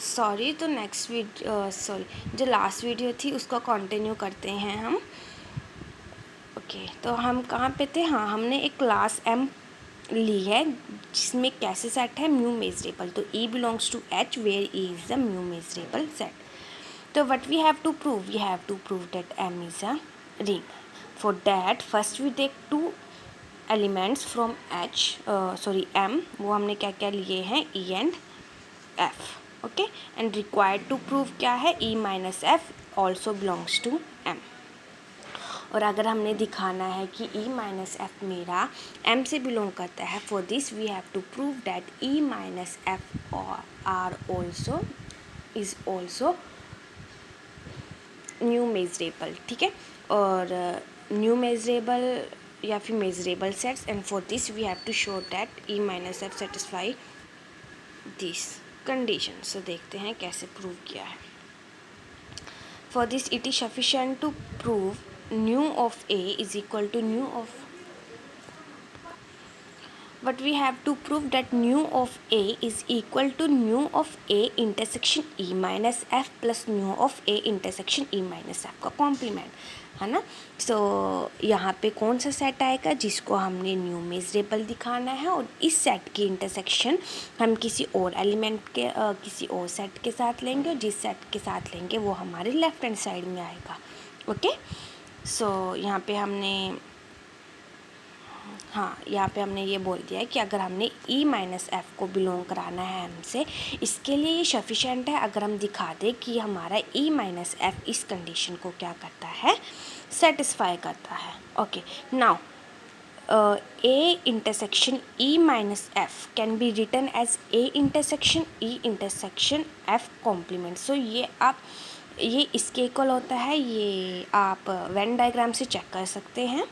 Sorry, तो जो last video थी उसको कंटिन्यू करते हैं हम। ओके, तो हम कहाँ पे थे? हाँ, हमने एक क्लास एम ली है जिसमें कैसे सेट है म्यू मेजरेबल। तो E belongs to H where E is the mu measurable set. तो what we have to prove that M is a ring. For that first we take two elements from M। वो हमने क्या क्या लिए हैं? E and F। Okay, and required to prove क्या है? E minus F also belongs to M। और अगर हमने दिखाना है कि E माइनस एफ मेरा M से बिलोंग करता है, for this we have to prove that E minus F are is also nu measurable. ठीक है, और न्यू मेजरेबल या फिर measurable sets, and for this we have to show that E minus F satisfy this condition. So देखते हैं कैसे prove किया है। For this it is sufficient to prove nu of A is equal to nu of, but we have to prove that nu of A is equal to nu of A intersection E minus F plus nu of A intersection E minus F का complement है ना। सो यहाँ पे कौन सा set आएगा जिसको हमने न्यू मेजरेबल दिखाना है, और इस सेट की इंटरसेक्शन हम किसी और एलिमेंट के किसी और सेट के साथ लेंगे, और जिस सेट के साथ लेंगे वो हमारे लेफ्ट हैंड साइड में आएगा। ओके, सो यहाँ पे हमने ये बोल दिया है कि अगर हमने E माइनस एफ को बिलोंग कराना है हमसे, इसके लिए ये सफिशेंट है अगर हम दिखा दें कि हमारा E माइनस एफ इस कंडीशन को क्या करता है? सेटिस्फाई करता है। Okay, now A intersection E minus F can be written as A intersection E intersection F complement. So ये इसके इक्वल होता है, ये आप वेन डायग्राम से चेक कर सकते हैं।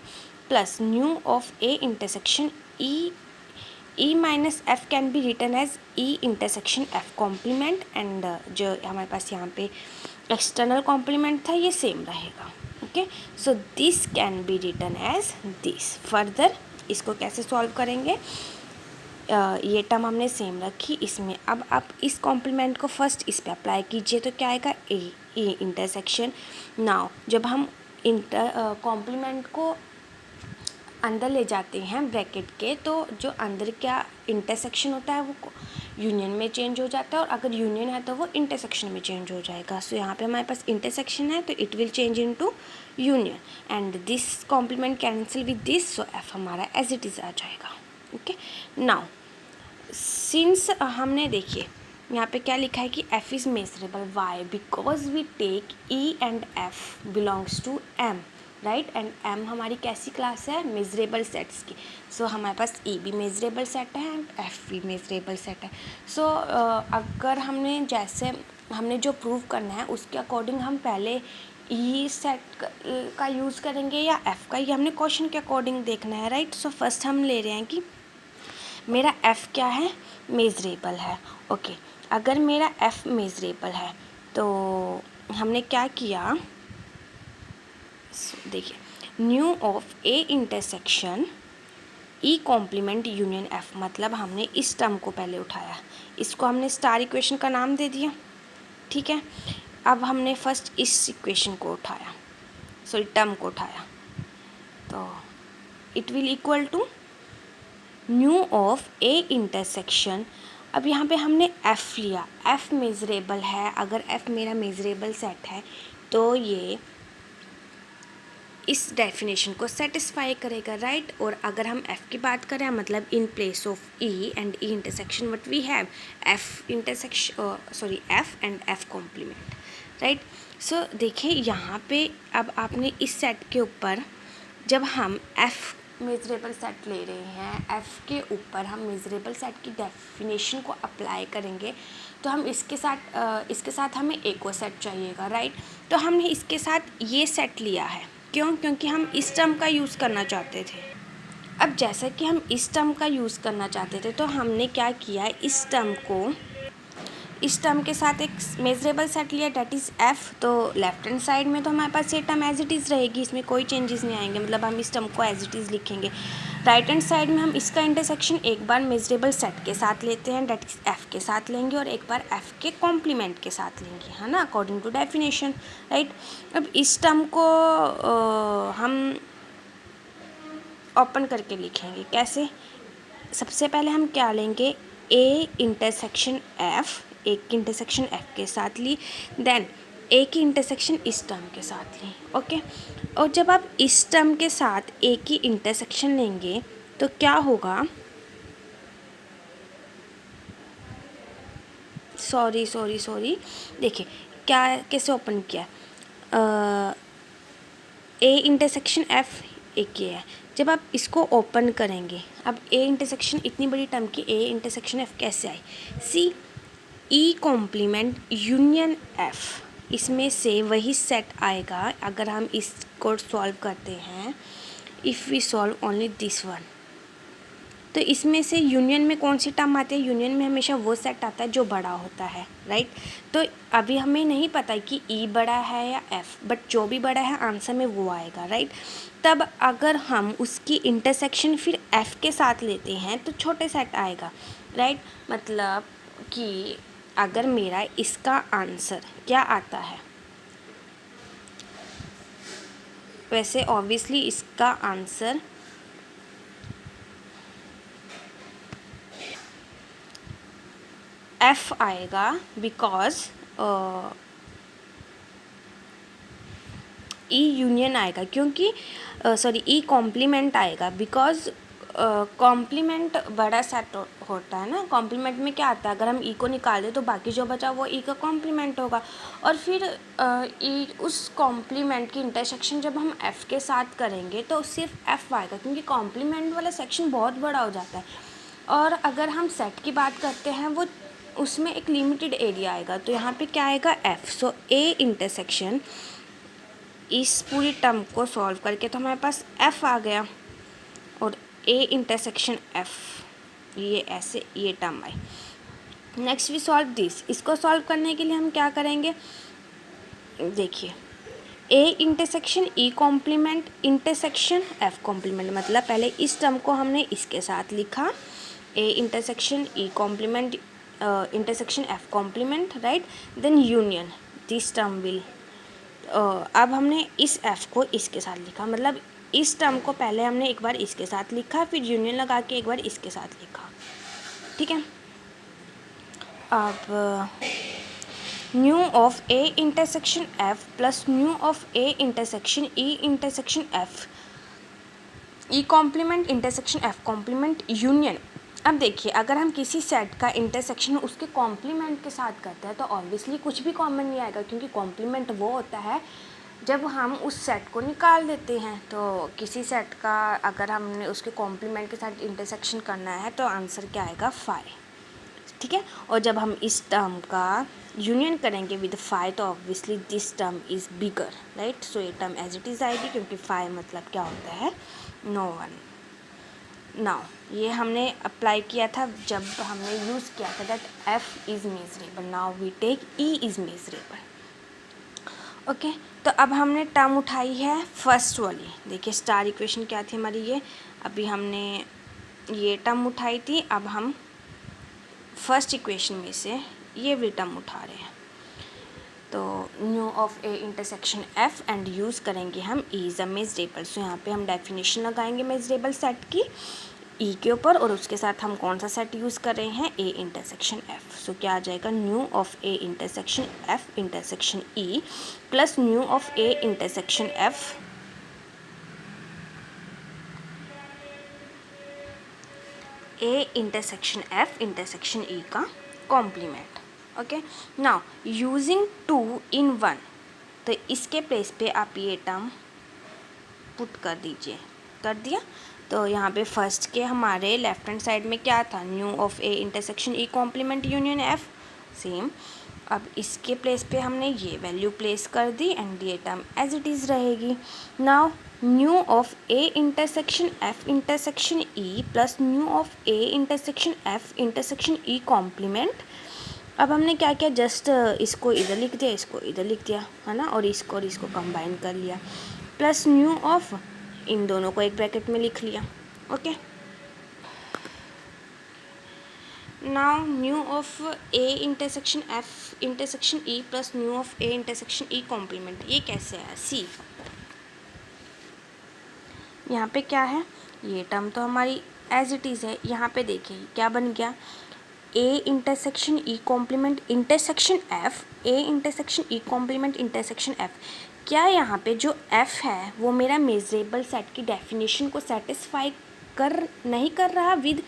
Plus new of A intersection E minus F can be written as E intersection F complement, and जो हमारे पास यहाँ पे एक्सटर्नल कॉम्प्लीमेंट था ये सेम रहेगा। Okay, so this can be written as this. Further इसको कैसे सॉल्व करेंगे? ये टर्म हमने सेम रखी, इसमें अब आप इस कॉम्प्लीमेंट को फर्स्ट इस पे अप्लाई कीजिए तो क्या आएगा? A intersection. नाउ जब हम कॉम्प्लीमेंट को अंदर ले जाते हैं ब्रैकेट के, तो जो अंदर क्या इंटरसेक्शन होता है वो यूनियन में चेंज हो जाता है, और अगर यूनियन है तो वो इंटरसेक्शन में चेंज हो जाएगा। सो यहाँ पे हमारे पास इंटरसेक्शन है तो it will change into union, and this complement cancel with this, so F हमारा एज इट इज़ आ जाएगा। ओके, नाउ सिंस हमने देखिए यहाँ पे क्या लिखा है कि F is measurable. Why? Because we take E and F belongs to M, right, and M हमारी कैसी क्लास है? मेजरेबल सेट्स की। सो हमारे पास E भी मेजरेबल सेट है एंड F भी मेजरेबल सेट है। सो अगर हमने जो प्रूव करना है उसके अकॉर्डिंग हम पहले E सेट का यूज़ करेंगे या F का, ये हमने क्वेश्चन के अकॉर्डिंग देखना है, राइट। सो फर्स्ट हम ले रहे हैं कि मेरा F क्या है? मेजरेबल है। ओके, अगर मेरा F मेजरेबल है तो हमने क्या किया? देखिए, mu of A intersection E complement union F, मतलब हमने इस टर्म को पहले उठाया, इसको हमने स्टार इक्वेशन का नाम दे दिया। ठीक है, अब हमने फर्स्ट इस इक्वेशन को उठाया, टर्म को उठाया, तो it will equal to new of A intersection. अब यहाँ पे हमने F लिया, F मेजरेबल है। अगर F मेरा मेजरेबल सेट है तो ये इस डेफिनेशन को सेटिस्फाई करेगा, राइट। और अगर हम F की बात करें, मतलब in place of E and E intersection what we have? F and F complement, right. So देखिए यहाँ पे अब आपने इस सेट के ऊपर जब हम F मेजरेबल सेट ले रहे हैं, F के ऊपर हम मेजरेबल सेट की डेफिनेशन को अप्लाई करेंगे, तो हम इसके साथ हमें एक और सेट चाहिएगा, राइट। तो हमने इसके साथ ये सेट लिया है, क्यों? क्योंकि हम इस टर्म का यूज़ करना चाहते थे। अब जैसा कि हम इस टर्म का यूज़ करना चाहते थे तो हमने क्या किया? इस टर्म के साथ एक मेजरेबल सेट लिया, डेट इज़ F। तो लेफ्ट हैंड साइड में तो हमारे पास ये टर्म एज इट इज़ रहेगी, इसमें कोई चेंजेस नहीं आएंगे, मतलब हम इस टर्म को एज इट इज़ लिखेंगे। राइट हैंड साइड में हम इसका इंटरसेक्शन एक बार मेजरेबल सेट के साथ लेते हैं, डेट इज एफ के साथ लेंगे, और एक बार एफ के कॉम्प्लीमेंट के साथ लेंगे, है ना, अकॉर्डिंग टू डेफिनेशन, राइट। अब इस टर्म को हम ओपन करके लिखेंगे, कैसे? सबसे पहले हम क्या लेंगे, ए इंटरसेक्शन एफ, एक की इंटरसेक्शन एफ के साथ ली, देन ए की इंटरसेक्शन इस टर्म के साथ ली, ओके। और जब आप इस टर्म के साथ ए की इंटरसेक्शन लेंगे तो क्या होगा, सॉरी देखिए क्या कैसे ओपन किया, ए इंटरसेक्शन एफ एक ये है, जब आप इसको ओपन करेंगे, अब ए इंटरसेक्शन इतनी बड़ी टर्म की ए इंटरसेक्शन एफ कैसे आई, सी ई कॉम्प्लीमेंट यूनियन एफ, इसमें से वही सेट आएगा अगर हम इसको सॉल्व करते हैं, if we solve only this one. तो इसमें से यूनियन में कौन सी टर्म आती है, यूनियन में हमेशा वो सेट आता है जो बड़ा होता है, राइट। तो अभी हमें नहीं पता कि ई बड़ा है या एफ, बट जो भी बड़ा है आंसर में वो आएगा, राइट। तब अगर हम उसकी इंटरसेक्शन फिर एफ के साथ लेते हैं तो छोटे सेट आएगा, राइट। मतलब कि अगर मेरा इसका आंसर क्या आता है, वैसे ऑब्वियसली इसका आंसर एफ आएगा, बिकॉज ई यूनियन आएगा, क्योंकि सॉरी ई कॉम्प्लीमेंट आएगा, बिकॉज कॉम्प्लीमेंट बड़ा सेट होता है ना। कॉम्प्लीमेंट में क्या आता है, अगर हम ई को निकाल दें तो बाकी जो बचा वो ई का कॉम्प्लीमेंट होगा, और फिर ई उस कॉम्प्लीमेंट की इंटरसेक्शन जब हम एफ़ के साथ करेंगे तो सिर्फ एफ़ आएगा, क्योंकि कॉम्प्लीमेंट वाला सेक्शन बहुत बड़ा हो जाता है। और अगर हम सेट की बात करते हैं वो उसमें एक लिमिटेड एरिया आएगा, तो यहाँ पे क्या आएगा, एफ़। सो ए इंटरसेक्शन, इस पूरी टर्म को सॉल्व करके तो हमारे पास एफ़ आ गया, और ए इंटरसेक्शन एफ, ये ऐसे ये टर्म आई। नेक्स्ट वी सॉल्व दिस, इसको सॉल्व करने के लिए हम क्या करेंगे, देखिए A intersection E complement intersection F complement, मतलब पहले इस टर्म को हमने इसके साथ लिखा, A intersection E complement intersection F complement, right, then union this term will, अब हमने इस एफ को इसके साथ लिखा, मतलब इस टर्म को पहले हमने एक बार इसके साथ लिखा, फिर यूनियन लगा के एक बार इसके साथ लिखा, ठीक है। अब mu of A intersection F plus new of A intersection E intersection F, E complement intersection F complement union. अब देखिए अगर हम किसी सेट का इंटरसेक्शन उसके कॉम्प्लीमेंट के साथ करते हैं तो ऑब्वियसली कुछ भी कॉमन नहीं आएगा, क्योंकि कॉम्प्लीमेंट वो होता है जब हम उस सेट को निकाल देते हैं। तो किसी सेट का अगर हमने उसके कॉम्प्लीमेंट के साथ इंटरसेक्शन करना है तो आंसर क्या आएगा, 5, ठीक है। और जब हम इस टर्म का यूनियन करेंगे विद 5 तो obviously this term is bigger, right. So ये टर्म एज इट इज़ आएगी, क्योंकि 5 मतलब क्या होता है, नो वन। नाउ ये हमने अप्लाई किया था जब हमने यूज़ किया था that F is measurable, now we take E is measurable, okay. तो अब हमने टर्म उठाई है फर्स्ट वाली, देखिए स्टार इक्वेशन क्या थी हमारी, ये अभी हमने ये टर्म उठाई थी, अब हम फर्स्ट इक्वेशन में से ये भी टर्म उठा रहे हैं। तो new of A intersection F and use करेंगे हम ई इज़ अ मेजरेबल। सो यहाँ पे हम डेफिनेशन लगाएंगे मेजरेबल सेट की ई के ऊपर, और उसके साथ हम कौन सा सेट यूज़ कर रहे हैं, ए इंटरसेक्शन एफ। सो क्या आ जाएगा, nu of A intersection F intersection E plus new of A intersection F A intersection F intersection E का complement, okay. Now using 2 in 1, तो इसके प्लेस पे आप ये टर्म पुट कर दीजिए, कर दिया। तो यहाँ पे फर्स्ट के हमारे लेफ्ट हैंड साइड में क्या था, mu of A intersection E complement union F, same. अब इसके प्लेस पे हमने ये वैल्यू प्लेस कर दी एंड ये टर्म एज इट इज़ रहेगी। Now new of A intersection F intersection E plus new of A intersection F intersection E complement. अब हमने क्या किया, जस्ट इसको इधर लिख दिया, इसको इधर लिख दिया, है ना, और इसको कंबाइन कर लिया, प्लस न्यू ऑफ इन दोनों को एक ब्रैकेट में लिख लिया, okay. Now new of A intersection F intersection E plus new of A intersection E complement, ये कैसे है? सी यहाँ पे क्या है, ये टर्म तो हमारी एज इट इज़ है। यहाँ पे देखिए क्या बन गया, A intersection E complement intersection F, A intersection E complement intersection F. क्या यहाँ पे जो एफ है वो मेरा मेजरेबल सेट की डेफिनेशन को सेटिस्फाई नहीं कर रहा with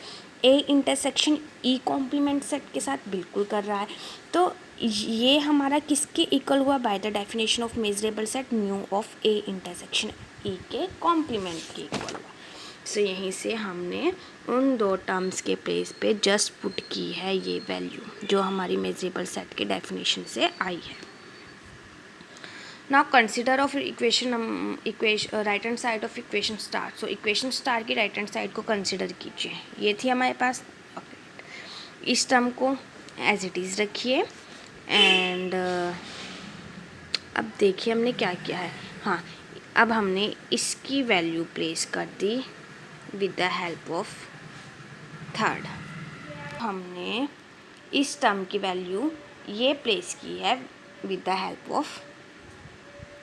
A intersection E complement set के साथ? बिल्कुल कर रहा है। तो ये हमारा किसके इक्वल हुआ? By the definition of measurable set new of A intersection ई के कॉम्प्लीमेंट के इक्वल हुआ। सो यहीं से हमने उन दो टर्म्स के प्लेस पे जस्ट पुट की है ये वैल्यू जो हमारी मेजरेबल सेट के डेफिनेशन से आई है। Now consider of equation right hand side of equation star. So equation star की राइट हैंड साइड को कंसिडर कीजिए, ये थी हमारे पास। इस टर्म को एज इट इज़ रखिए एंड अब देखिए हमने क्या किया है। हाँ, अब हमने इसकी वैल्यू प्लेस कर दी with the help of third. हमने इस टर्म की वैल्यू ये प्लेस की है with the help of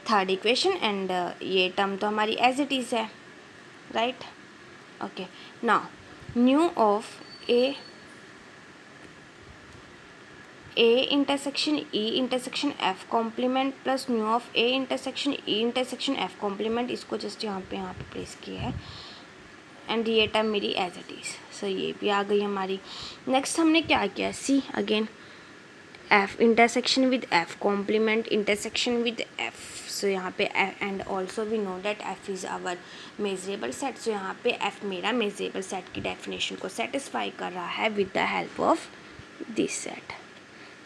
third equation and ये टर्म तो हमारी एज इट इज़ है, right. Okay, now new of A intersection E intersection F complement plus new of A intersection E intersection F complement, इसको just यहाँ पे place किया है and ये टर्म मेरी एज इट इज़। सो ये भी आ गई हमारी। नेक्स्ट हमने क्या किया, see again F intersection with F complement intersection with F. So यहाँ पे and also we know that F is our measurable set. So यहाँ पे एफ मेरा मेजरेबल सेट की डेफिनेशन को सेटिस्फाई कर रहा है with the help of this set.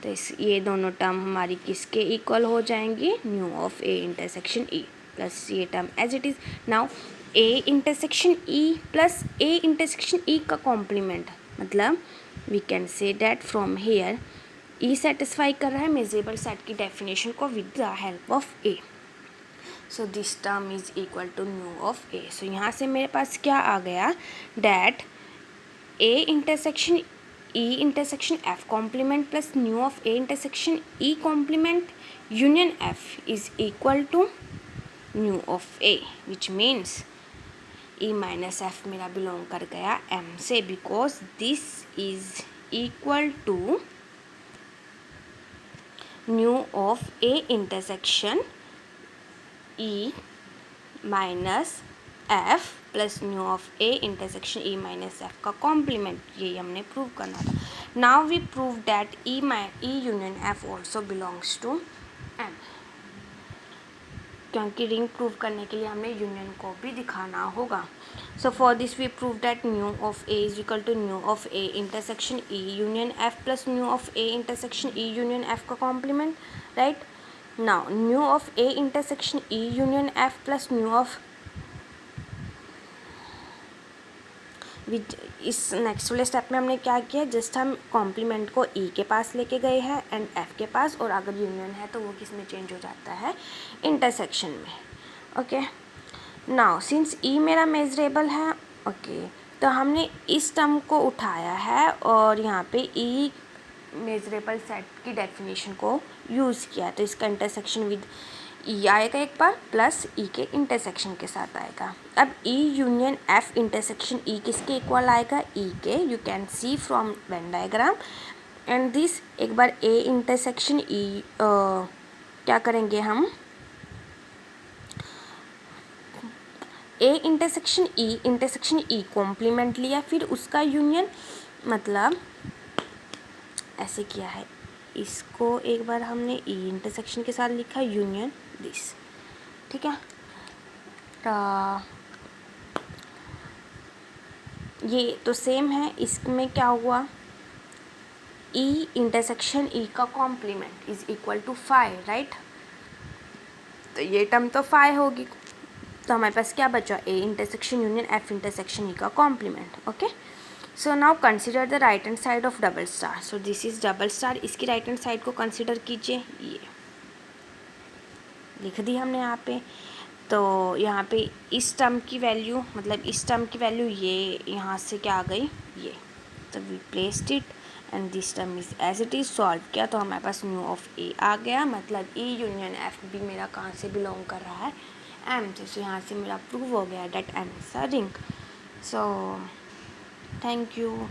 तो ये दोनों टर्म हमारी किसके इक्वल हो जाएंगी? Nu of A intersection E plus ये term as it is. Now A intersection E plus A intersection E का कॉम्प्लीमेंट, मतलब we can say that from here E satisfy कर रहा है मेजरेबल सेट की डेफिनेशन को with the help of A. So this term is equal to new of A. So यहाँ से मेरे पास क्या आ गया, that A intersection E intersection F complement plus new of A intersection E complement union F is equal to new of A, which means E minus F मेरा belong कर गया एम से, because this is equal to new of A intersection E minus F plus new of A intersection E minus F का complement. ये हमने prove करना था। Now we prove that E union F also belongs to M, क्योंकि ring prove करने के लिए हमें यूनियन को भी दिखाना होगा। So for this we prove that mu of A is equal to new of A intersection E union F plus new of A intersection E union F का complement, right. Now new of A intersection E union F plus new of इस next वाले step में हमने क्या किया, just हम complement को ई के पास लेके गए हैं एंड एफ के पास, और अगर यूनियन है तो वो किस में चेंज हो जाता है, इंटरसेक्शन में। ओके, नाउ सिंस ई मेरा मेजरेबल है, ओके, तो हमने इस टर्म को उठाया है और यहाँ पे ई मेजरेबल सेट की डेफिनेशन को यूज़ किया, तो इसका इंटरसेक्शन विद ई आएगा एक बार, प्लस ई के इंटरसेक्शन के साथ आएगा। अब ई यूनियन एफ इंटरसेक्शन ई किसके इक्वल आएगा, ई के, you can see from Venn diagram and this. एक बार ए इंटरसेक्शन ई क्या करेंगे हम, ए इंटरसेक्शन ई कॉम्प्लीमेंट लिया, फिर उसका यूनियन, मतलब ऐसे किया है, इसको एक बार हमने ई इंटरसेक्शन के साथ लिखा यूनियन दिस, ठीक है। ये तो सेम है, इसमें क्या हुआ, ई इंटरसेक्शन ई का complement is equal to 5, right. तो ये टर्म तो 5 होगी, तो हमारे पास क्या बचा, A intersection union F intersection E का complement. Okay, so now consider the right hand side of double star. So this is double star, इसकी राइट हैंड साइड को कंसिडर कीजिए, ये लिख दी हमने यहाँ पे। तो यहाँ पे इस टर्म की वैल्यू, मतलब इस टर्म की वैल्यू ये यहाँ से क्या आ गई, ये, तो we placed it and this term is as it is. Solve किया तो हमारे पास म्यू ऑफ ए आ गया, मतलब ई यूनियन एफ भी मेरा कहाँ से बिलोंग कर रहा है, एम से। सो यहाँ से मेरा प्रूव हो गया that M is a ring. So thank you.